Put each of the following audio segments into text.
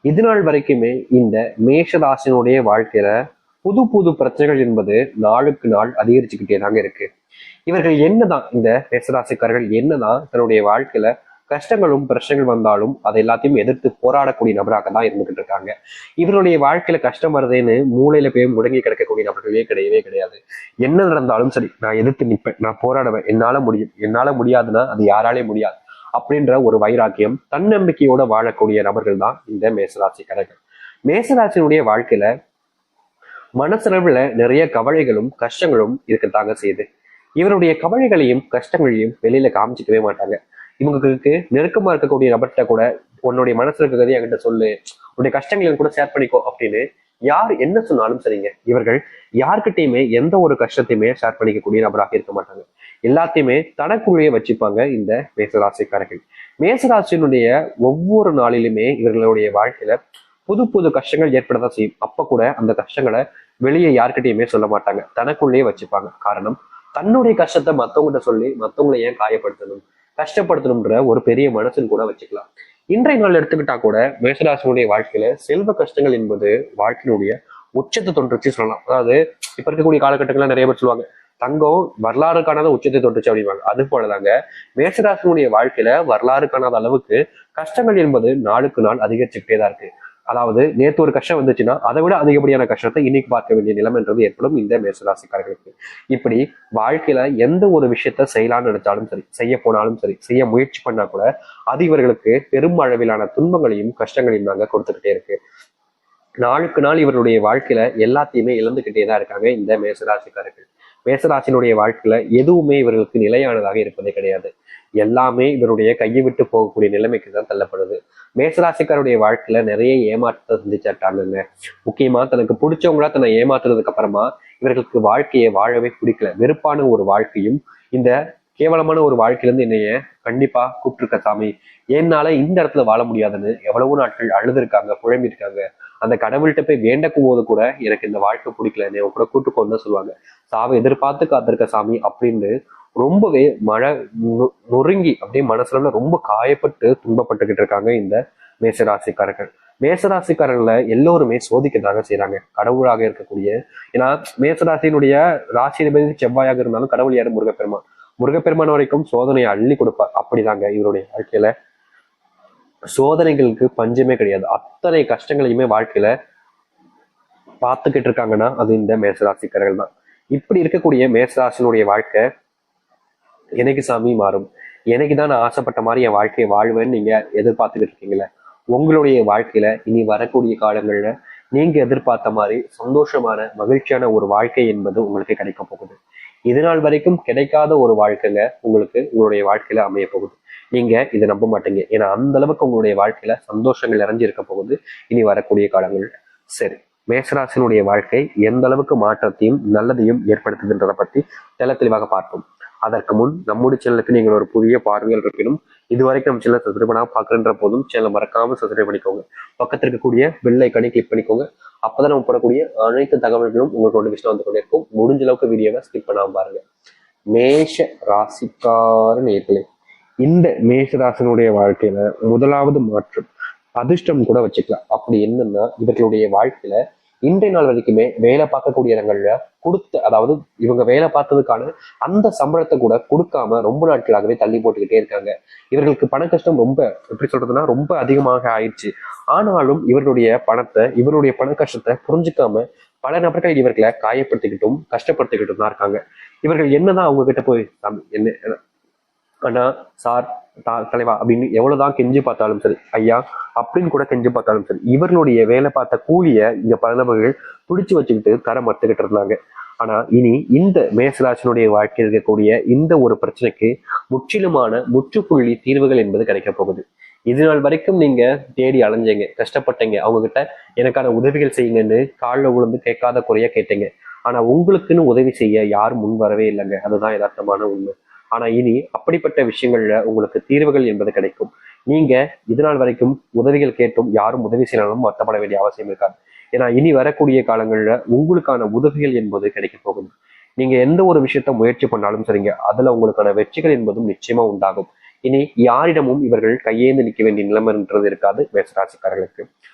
இது நாள் வரைக்குமே இந்த மேஷராசினுடைய வாழ்க்கையில புது புது பிரச்சனைகள் என்பது நாளுக்கு நாள் அதிகரிச்சுக்கிட்டே தாங்க இருக்கு. இவர்கள் என்னதான் இந்த மேஷராசிக்காரர்கள் என்னதான் தன்னுடைய வாழ்க்கையில கஷ்டங்களும் பிரச்சனைகள் வந்தாலும் அதை எல்லாத்தையும் எதிர்த்து போராடக்கூடிய நபராக தான் இருந்துகிட்டு இருக்காங்க. இவருடைய வாழ்க்கையில கஷ்டம் வருதுன்னு மூளையில போய் முடங்கி கிடக்கக்கூடிய நபர்களே கிடையவே கிடையாது. என்ன நடந்தாலும் சரி, நான் எதிர்த்து நிற்பேன், நான் போராடுவேன், என்னால முடியும், என்னால முடியாதுன்னா அது யாராலே முடியாது அப்படின்ற ஒரு வைராக்கியம் தன்னம்பிக்கையோட வாழக்கூடிய நபர்கள் தான் இந்த மேசராசிக்காரர்கள். மேசராசினுடைய வாழ்க்கையில மனசளவுல நிறைய கவலைகளும் கஷ்டங்களும் இருக்கத்தாங்க செய்யுது. இவருடைய கவலைகளையும் கஷ்டங்களையும் வெளியில காமிச்சிக்கவே மாட்டாங்க. இவங்களுக்கு நெருக்கமா இருக்கக்கூடிய நபர்கிட்ட கூட உன்னுடைய மனசுல இருக்கிறதே என்கிட்ட சொல்லு, உன்னுடைய கஷ்டங்களை கூட ஷேர் பண்ணிக்கோ அப்படின்னு யார் என்ன சொன்னாலும் சரிங்க, இவர்கள் யார்கிட்டயுமே எந்த ஒரு கஷ்டத்தையுமே ஷேர் பண்ணிக்கக்கூடிய நபராக இருக்க மாட்டாங்க. எல்லாத்தையுமே தனக்குள்ளேயே வச்சுப்பாங்க இந்த மேசராசிக்காரர்கள். மேசராசியினுடைய ஒவ்வொரு நாளிலுமே இவர்களுடைய வாழ்க்கையில புது புது கஷ்டங்கள் ஏற்படதான் செய்யும். அப்ப கூட அந்த கஷ்டங்களை வெளியே யார்கிட்டயுமே சொல்ல மாட்டாங்க, தனக்குள்ளேயே வச்சுப்பாங்க. காரணம், தன்னுடைய கஷ்டத்தை மத்தவங்ககிட்ட சொல்லி மத்தவங்களை ஏன் காயப்படுத்தணும், கஷ்டப்படுத்தணும்ன்ற ஒரு பெரிய மனசுன்னு கூட வச்சுக்கலாம். இன்றைய நாள் எடுத்துக்கிட்டா கூட மேஷராசினுடைய வாழ்க்கையில செல்வ கஷ்டங்கள் என்பது வாழ்க்கையினுடைய உச்சத்தை தொற்றுச்சு சொல்லலாம். அதாவது இப்ப இருக்கக்கூடிய காலகட்டங்கள்ல நிறைய பேர் சொல்லுவாங்க, தங்கம் வரலாறு காணாத உச்சத்தை தொட்டுச்சு அப்படிவாங்க. அது போலதாங்க மேஷராசினுடைய வாழ்க்கையில வரலாறு காணாத அளவுக்கு கஷ்டங்கள் என்பது நாளுக்கு நாள் அதிகரிச்சுக்கிட்டே தான் இருக்கு. அதாவது நேற்று ஒரு கஷ்டம் வந்துச்சுன்னா அதை விட அதிகப்படியான கஷ்டத்தை இன்னைக்கு பார்க்க வேண்டிய நிலைமைன்றது ஏற்படும் இந்த மேசராசிக்காரர்களுக்கு. இப்படி வாழ்க்கையில எந்த ஒரு விஷயத்த செய்யலாம்னு நினைச்சாலும் சரி, செய்ய போனாலும் சரி, செய்ய முயற்சி பண்ணா கூட அது இவர்களுக்கு பெரும் அளவிலான துன்பங்களையும் கஷ்டங்களையும் தாங்க கொடுத்துக்கிட்டே இருக்கு. நாளுக்கு நாள் இவருடைய வாழ்க்கையில எல்லாத்தையுமே இழந்துகிட்டே தான் இருக்காங்க இந்த மேசராசிக்காரர்கள். மேசராசினுடைய வாழ்க்கையில எதுவுமே இவர்களுக்கு நிலையானதாக இருப்பதே கிடையாது. எல்லாமே இவருடைய கையை விட்டு போகக்கூடிய நிலைமைக்கு தான் தள்ளப்படுது. மேசராசிக்காருடைய வாழ்க்கையில நிறைய ஏமாற்றத்தை சந்திச்சாட்டாங்க. முக்கியமா தனக்கு பிடிச்சவங்களா தன்னை ஏமாத்துறதுக்கு அப்புறமா இவர்களுக்கு வாழ்க்கையை வாழவே பிடிக்கல, வெறுப்பான ஒரு வாழ்க்கையும் இந்த கேவலமான ஒரு வாழ்க்கையிலிருந்து என்னைய கண்டிப்பா கூப்பிட்டுருக்க சாமி, என்னால இந்த இடத்துல வாழ முடியாதுன்னு எவ்வளவோ நாட்கள் அழுதுருக்காங்க, புழம்பிருக்காங்க. அந்த கடவுள்கிட்ட போய் வேண்டக்கும் போது கூட எனக்கு இந்த வாழ்க்கை பிடிக்கல, என்னை கூட கூட்டுக்கொண்டு தான் சொல்லுவாங்க. சாவை எதிர்பார்த்து காத்திருக்க சாமி அப்படின்னு ரொம்பவே நொறுங்கி அப்படியே மனசுல ரொம்ப காயப்பட்டு துன்பப்பட்டுக்கிட்டு இருக்காங்க இந்த மேசராசிக்காரர்கள். மேசராசிக்காரர்கள எல்லோருமே சோதிக்கதாக செய்யறாங்க, கடவுளாக இருக்கக்கூடிய. ஏன்னா மேசராசியினுடைய ராசியிலிருந்து செவ்வாயாக இருந்தாலும் கடவுள் யாரு? முருகப்பெருமான். முருகப்பெருமான் வரைக்கும் சோதனையை அள்ளி கொடுப்பார். அப்படிதாங்க இவருடைய வாழ்க்கையில சோதனைகளுக்கு பஞ்சமே கிடையாது. அத்தனை கஷ்டங்களையுமே வாழ்க்கையில பார்த்துக்கிட்டு இருக்காங்கன்னா அது இந்த மேசராசிக்காரர்கள் தான். இப்படி இருக்கக்கூடிய மேசராசினுடைய வாழ்க்கை எனக்கு சாமி மாறும், எனக்கு தான் நான் ஆசைப்பட்ட மாதிரி என் வாழ்க்கையை வாழ்வேன்னு நீங்க எதிர்பார்த்துக்கிட்டு இருக்கீங்களே, உங்களுடைய வாழ்க்கையில இனி வரக்கூடிய காலங்கள்ல நீங்க எதிர்பார்த்த மாதிரி சந்தோஷமான மகிழ்ச்சியான ஒரு வாழ்க்கை என்பது உங்களுக்கு கிடைக்க போகுது. இது நாள் வரைக்கும் கிடைக்காத ஒரு வாழ்க்கைங்க உங்களுக்கு உங்களுடைய வாழ்க்கையில அமைய போகுது. நீங்க இதை நம்ப மாட்டீங்க. ஏன்னா அந்த அளவுக்கு உங்களுடைய வாழ்க்கையில சந்தோஷங்கள் நிறைஞ்சிருக்க போகுது இனி வரக்கூடிய காலங்கள். சரி, மேசராசினுடைய வாழ்க்கை எந்த அளவுக்கு மாற்றத்தையும் நல்லதையும் ஏற்படுத்துதுன்றதை பத்தி தெளிவாக பார்ப்போம். அதற்கு முன் நம்முடைய சேனலுக்கு நீங்கள் ஒரு புதிய பார்வையில் இருப்பினும் இதுவரைக்கும் நம்ம சேனல் சப்ஸ்கிரைப் பண்ணாம பார்க்குற போதும் சேனலை மறக்காம சப்ஸ்கிரைப் பண்ணிக்கோங்க. பக்கத்தில் இருக்கக்கூடிய பெல் ஐக்கானை கிளிக் பண்ணிக்கோங்க. அப்பதான் நம்ம போடக்கூடிய அனைத்து தகவல்களும் உங்களுக்கு நோட்டிஃபிகேஷன் வந்து கொண்டே இருக்கும். முடிஞ்ச அளவுக்கு வீடியோவை ஸ்கிப் பண்ணாம பாருங்க. மேஷ ராசிக்கார நேர்களே, இந்த மேஷ ராசினுடைய வாழ்க்கையில முதலாவது மாற்றம் அதிர்ஷ்டம் கூட வச்சுக்கலாம். அப்படி என்னன்னா, இவர்களுடைய வாழ்க்கையில இன்றைய நாள் வரைக்குமே வேலை பார்க்கக்கூடிய இடங்கள்ல அதாவது இவங்க வேலை பார்த்ததுக்கான அந்த சம்பளத்தை கூட கொடுக்காம ரொம்ப நாட்களாகவே தள்ளி போட்டுக்கிட்டே இருக்காங்க. இவர்களுக்கு பண கஷ்டம் ரொம்ப, எப்படி சொல்றதுன்னா, ரொம்ப அதிகமாக ஆயிடுச்சு. ஆனாலும் இவருடைய பண கஷ்டத்தை புரிஞ்சுக்காம பல நபர்கள் இவர்களை காயப்படுத்திக்கிட்டும் கஷ்டப்படுத்திக்கிட்டும் தான் இருக்காங்க. இவர்கள் என்னதான் அவங்க கிட்ட போய் என்ன அண்ணா, சார், தலைவா அப்படின்னு எவ்வளவுதான் கெஞ்சி பார்த்தாலும் சரி, ஐயா அப்படின்னு கூட கெஞ்சி பார்த்தாலும் சரி, இவர்களுடைய வேலை பார்த்த கூலிய இங்க பல நபர்கள் பிடிச்சு வச்சுக்கிட்டு தர மறுத்துக்கிட்டு இருந்தாங்க. ஆனா இனி இந்த மேசராசினுடைய வாழ்க்கையில் இருக்கக்கூடிய இந்த ஒரு பிரச்சனைக்கு முற்றிலுமான முற்றுப்புள்ளி தீர்வுகள் என்பது கிடைக்க போகுது. இது நாள் வரைக்கும் நீங்க தேடி அலைஞ்சீங்க, கஷ்டப்பட்டீங்க, அவங்க கிட்ட எனக்கான உதவிகள் செய்யுங்கன்னு காலில் விழுந்து கேட்காத குறைய கேட்டீங்க. ஆனா உங்களுக்குன்னு உதவி செய்ய யாரும் முன் வரவே இல்லைங்க. அதுதான் யதார்த்தமான உண்மை. ஆனா இனி அப்படிப்பட்ட விஷயங்கள்ல உங்களுக்கு தீர்வுகள் என்பது கிடைக்கும். நீங்க இது நாள் வரைக்கும் உதவிகள் கேட்டும் யாரும் உதவி செய்யணும் வருத்தப்பட வேண்டிய அவசியம் இருக்காது. ஏன்னா இனி வரக்கூடிய காலங்கள்ல உங்களுக்கான உதவிகள் என்பது கிடைக்க போகுது. நீங்க எந்த ஒரு விஷயத்த முயற்சி பண்ணாலும் சரிங்க, அதுல உங்களுக்கான வெற்றிகள் என்பதும் நிச்சயமா உண்டாகும். இனி யாரிடமும் இவர்கள் கையேந்து நிற்க வேண்டிய நிலைமைன்றது இருக்காது மேசராசிக்காரர்களுக்கு.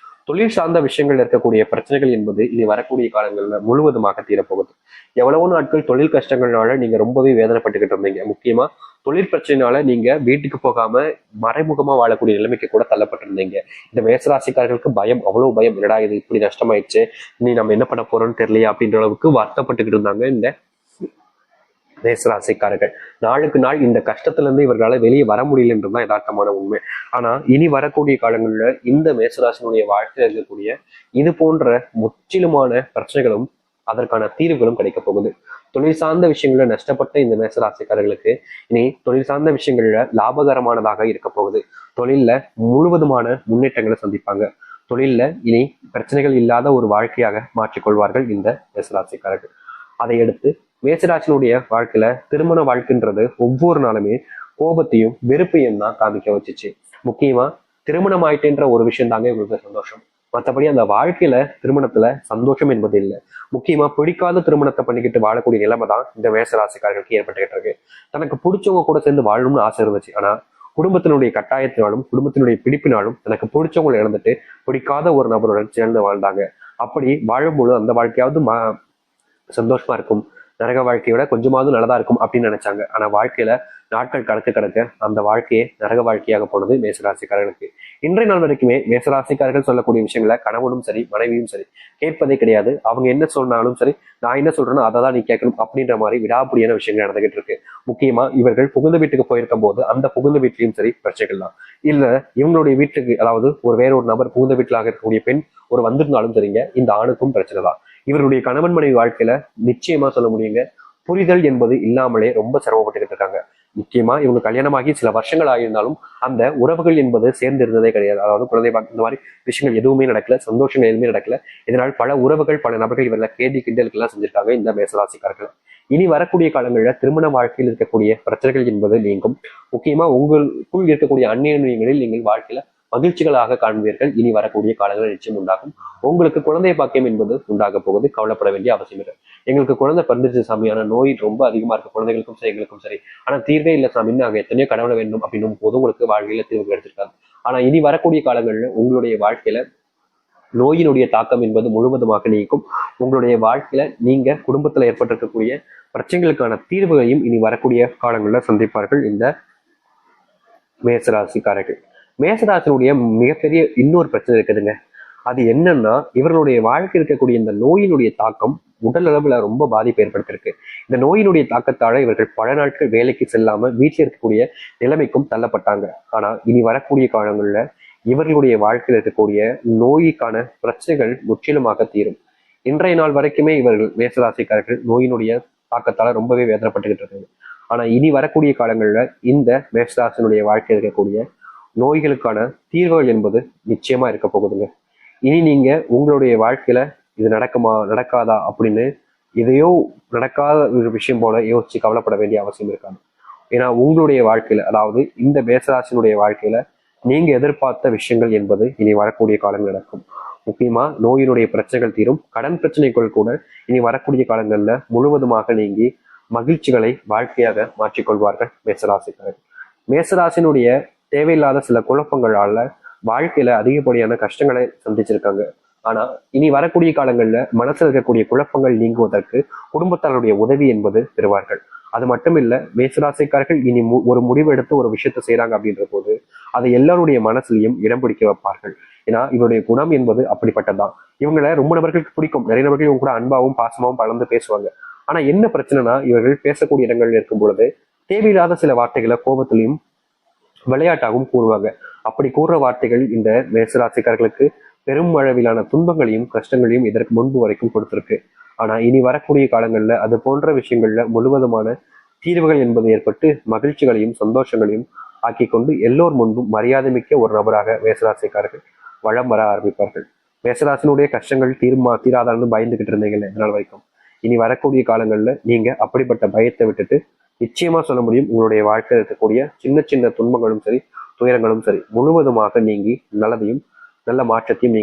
தொழில் சார்ந்த விஷயங்கள் இருக்கக்கூடிய பிரச்சனைகள் என்பது இனி வரக்கூடிய காலங்களில் முழுவதுமாக தீரப்போகுது. எவ்வளவோ நாட்கள் தொழில் கஷ்டங்கள்னால நீங்க ரொம்பவே வேதனைப்பட்டுக்கிட்டு இருந்தீங்க. முக்கியமா தொழில் பிரச்சனைனால நீங்க வீட்டுக்கு போகாம மறைமுகமா வாழக்கூடிய நிலைமைக்கு கூட தள்ளப்பட்டிருந்தீங்க. இந்த மேசராசிக்காரர்களுக்கு பயம், அவ்வளவு பயம். என்னடா இது இப்படி நஷ்டமாயிடுச்சு, நீ நம்ம என்ன பண்ண போறோம்னு தெரியலையா அப்படின்ற அளவுக்கு வருத்தப்பட்டுக்கிட்டு இருந்தாங்க இந்த மேசராசிக்காரர்கள். நாளுக்கு நாள் இந்த கஷ்டத்துல இருந்து இவர்களால் வெளியே வர முடியலன்றதுதான் யதார்த்தமான உண்மை. ஆனா இனி வரக்கூடிய காலங்களில் இந்த மேசராசினுடைய வாழ்க்கையில் இருக்கக்கூடிய இது போன்ற முற்றிலுமான பிரச்சனைகளும் அதற்கான தீர்வுகளும் கிடைக்க போகுது. தொழில் சார்ந்த விஷயங்கள்ல நஷ்டப்பட்ட இந்த மேசராசிக்காரர்களுக்கு இனி தொழில் சார்ந்த விஷயங்கள்ல லாபகரமானதாக இருக்க போகுது. தொழில்ல முழுவதுமான முன்னேற்றங்களை சந்திப்பாங்க. தொழில்ல இனி பிரச்சனைகள் இல்லாத ஒரு வாழ்க்கையாக மாற்றிக்கொள்வார்கள் இந்த மேசராசிக்காரர்கள். அதை எடுத்து மேசராசினுடைய வாழ்க்கையில திருமண வாழ்க்கைன்றது ஒவ்வொரு நாளுமே கோபத்தையும் வெறுப்பையும் தான் காமிக்க வச்சுச்சு. முக்கியமா திருமணம் ஆயிட்டுன்ற ஒரு விஷயம் தாங்க இவங்களுக்கு சந்தோஷம். மற்றபடி அந்த வாழ்க்கையில திருமணத்துல சந்தோஷம் என்பது இல்லை. முக்கியமா பிடிக்காத திருமணத்தை பண்ணிக்கிட்டு வாழக்கூடிய நிலைமை தான் இந்த மேசராசிக்காரர்களுக்கு ஏற்பட்டுக்கிட்டு இருக்கு. தனக்கு பிடிச்சவங்க கூட சேர்ந்து வாழணும்னு ஆசை இருந்துச்சு. ஆனா குடும்பத்தினுடைய கட்டாயத்தினாலும் குடும்பத்தினுடைய பிடிப்பினாலும் தனக்கு பிடிச்சவங்களை இழந்துட்டு பிடிக்காத ஒரு நபருடன் சேர்ந்து வாழ்ந்தாங்க. அப்படி வாழும்போது அந்த வாழ்க்கையாவது சந்தோஷமா இருக்கும், நரக வாழ்க்கையோட கொஞ்சமாவது நல்லதா இருக்கும் அப்படின்னு நினைச்சாங்க. ஆனா வாழ்க்கையில நாட்கள் கடக்க கடக்க அந்த வாழ்க்கையே நரக வாழ்க்கையாக போனது மேசராசிக்காரர்களுக்கு. இன்றைய நாள் வரைக்குமே மேசராசிக்காரர்கள் சொல்லக்கூடிய விஷயங்களை கணவனும் சரி மனைவியும் சரி கேட்பதே கிடையாது. அவங்க என்ன சொன்னாலும் சரி, நான் என்ன சொல்றேனோ அதை தான் நீ கேட்கணும் அப்படின்ற மாதிரி விடாப்பிடியான விஷயங்கள் நடந்துகிட்டு இருக்கு. முக்கியமா இவர்கள் புகுந்த வீட்டுக்கு போயிருக்கும் போது அந்த புகுந்த வீட்லயும் சரி பிரச்சனைகள் தான். இல்ல இவங்களுடைய வீட்டுக்கு, அதாவது வேற ஒரு நபர் புகுந்த வீட்டிலாக இருக்கக்கூடிய பெண் வந்திருந்தாலும் சரிங்க, இந்த ஆணுக்கும் பிரச்சனை தான். இவருடைய கணவன் மனைவி வாழ்க்கையில நிச்சயமா சொல்ல முடியுங்க, புரிதல் என்பது இல்லாமலே ரொம்ப சிரமப்பட்டுக்கிட்டு இருக்காங்க. முக்கியமா இவங்க கல்யாணமாகி சில வருஷங்கள் ஆகியிருந்தாலும் அந்த உறவுகள் என்பது சேர்ந்து இருந்ததே கிடையாது. அதாவது குழந்தை பார்க்க இந்த மாதிரி விஷயங்கள் எதுவுமே நடக்கல, சந்தோஷங்கள் எதுவுமே நடக்கல. இதனால் பல உறவுகள் பல நபர்கள் இவர்களை கேள்வி கிண்டலுக்கு எல்லாம் செஞ்சிருக்காங்க இந்த மேசராசிக்காரர்கள். இனி வரக்கூடிய காலங்களில் திருமண வாழ்க்கையில் இருக்கக்கூடிய பிரச்சனைகள் என்பது நீங்கும். முக்கியமா உங்களுக்குள் இருக்கக்கூடிய அந்நியங்களில் நீங்கள் வாழ்க்கையில மகிழ்ச்சிகளாக காண்பீர்கள். இனி வரக்கூடிய காலங்களில் நிச்சயம் உண்டாகும். உங்களுக்கு குழந்தை பாக்கியம் என்பது உண்டாக போகுது, கவலைப்பட வேண்டிய அவசியம் இல்லை. எங்களுக்கு குழந்தை பிறந்துச்சு சாமியான நோய் ரொம்ப அதிகமா இருக்கு, குழந்தைகளுக்கும் சரி எங்களுக்கும் சரி, ஆனா தீர்வே இல்லை சாமின்னு நாங்க எத்தனையோ கடவுளை வேண்டும் அப்படின்னும் போது உங்களுக்கு வாழ்க்கையில தீர்வு கிடைச்சிருக்காது. ஆனா இனி வரக்கூடிய காலங்கள்ல உங்களுடைய வாழ்க்கையில நோயினுடைய தாக்கம் என்பது முழுவதுமாக நீக்கும். உங்களுடைய வாழ்க்கையில நீங்க குடும்பத்துல ஏற்பட்டிருக்கக்கூடிய பிரச்சனைகளுக்கான தீர்வுகளையும் இனி வரக்கூடிய காலங்களில் சந்திப்பார்கள் இந்த மேசராசிக்காரர்கள். மேசராசினுடைய மிகப்பெரிய இன்னொரு பிரச்சனை இருக்குதுங்க. அது என்னன்னா, இவர்களுடைய வாழ்க்கை இருக்கக்கூடிய இந்த நோயினுடைய தாக்கம் உடல் அளவுல ரொம்ப பாதிப்பு ஏற்படுத்திருக்கு. இந்த நோயினுடைய தாக்கத்தால இவர்கள் பல நாட்கள் வேலைக்கு செல்லாம வீட்டில் இருக்கக்கூடிய நிலைமைக்கும் தள்ளப்பட்டாங்க. ஆனா இனி வரக்கூடிய காலங்கள்ல இவர்களுடைய வாழ்க்கையில் இருக்கக்கூடிய நோய்க்கான பிரச்சனைகள் முற்றிலுமாக தீரும். இன்றைய நாள் வரைக்குமே இவர்கள் மேசராசிக்காரர்கள் நோயினுடைய தாக்கத்தால ரொம்பவே வேதனைப்பட்டுக்கிட்டு இருக்காங்க. ஆனா இனி வரக்கூடிய காலங்கள்ல இந்த மேசராசினுடைய வாழ்க்கையில் இருக்கக்கூடிய நோய்களுக்கான தீர்வுகள் என்பது நிச்சயமா இருக்க போகுதுங்க. இனி நீங்க உங்களுடைய வாழ்க்கையில இது நடக்குமா நடக்காதா அப்படின்னு எதையோ நடக்காத ஒரு விஷயம் போல யோசிச்சு கவலைப்பட வேண்டிய அவசியம் இருக்காது. ஏன்னா உங்களுடைய வாழ்க்கையில, அதாவது இந்த மேசராசினுடைய வாழ்க்கையில நீங்க எதிர்பார்த்த விஷயங்கள் என்பது இனி வரக்கூடிய காலங்கள் நடக்கும். முக்கியமா நோயினுடைய பிரச்சனைகள் தீரும். கடன் பிரச்சனைகள் கூட இனி வரக்கூடிய காலங்கள்ல முழுவதுமாக நீங்கி மகிழ்ச்சிகளை வாழ்க்கையாக மாற்றிக்கொள்வார்கள் மேசராசிக்காரர்கள். மேசராசினுடைய தேவையில்லாத சில குழப்பங்களால வாழ்க்கையில அதிகப்படியான கஷ்டங்களை சந்திச்சிருக்காங்க. ஆனா இனி வரக்கூடிய காலங்கள்ல மனசுல இருக்கக்கூடிய குழப்பங்கள் நீங்குவதற்கு குடும்பத்தாருடைய உதவி என்பது பெறுவார்கள். அது மட்டும் இல்ல, மேசராசிக்காரர்கள் இனி ஒரு முடிவு எடுத்து ஒரு விஷயத்த செய்யறாங்க அப்படின்ற போது அதை எல்லாருடைய மனசுலையும் இடம் பிடிக்க வைப்பார்கள். ஏன்னா இவருடைய குணம் என்பது அப்படிப்பட்டதான். இவங்களை ரொம்ப நபர்களுக்கு பிடிக்கும். நிறைய நபர்கள் இவங்க கூட அன்பாவும் பாசமாவும் பலர்ந்து பேசுவாங்க. ஆனா என்ன பிரச்சனைனா, இவர்கள் பேசக்கூடிய இடங்கள் இருக்கும் பொழுது தேவையில்லாத சில வார்த்தைகளை கோபத்திலையும் விளையாட்டாகவும் கூறுவாங்க. அப்படி கூறுற வார்த்தைகள் இந்த மேசராசிக்காரர்களுக்கு பெரும் அளவிலான துன்பங்களையும் கஷ்டங்களையும் இதற்கு முன்பு வரைக்கும் கொடுத்திருக்கு. ஆனா இனி வரக்கூடிய காலங்கள்ல அது போன்ற விஷயங்கள்ல முழுவதுமான தீர்வுகள் என்பது ஏற்பட்டு மகிழ்ச்சிகளையும் சந்தோஷங்களையும் ஆக்கி கொண்டு எல்லோர் முன்பும் மரியாதை மிக்க ஒரு நபராக மேசராசிக்காரர்கள் வளம் வர ஆரம்பிப்பார்கள். மேசராசினுடைய கஷ்டங்கள் தீராதான்னு பயந்துகிட்டு இருந்தீங்கல்ல இதனால் வரைக்கும், இனி வரக்கூடிய காலங்கள்ல நீங்க அப்படிப்பட்ட பயத்தை விட்டுட்டு நிச்சயமா சொல்ல முடியும், உங்களுடைய வாழ்க்கையில் இருக்கக்கூடிய சின்ன சின்ன துன்பங்களும் சரி துயரங்களும் சரி முழுவதுமாக நீங்கி நல்லதையும் நல்ல மாற்றத்தையும்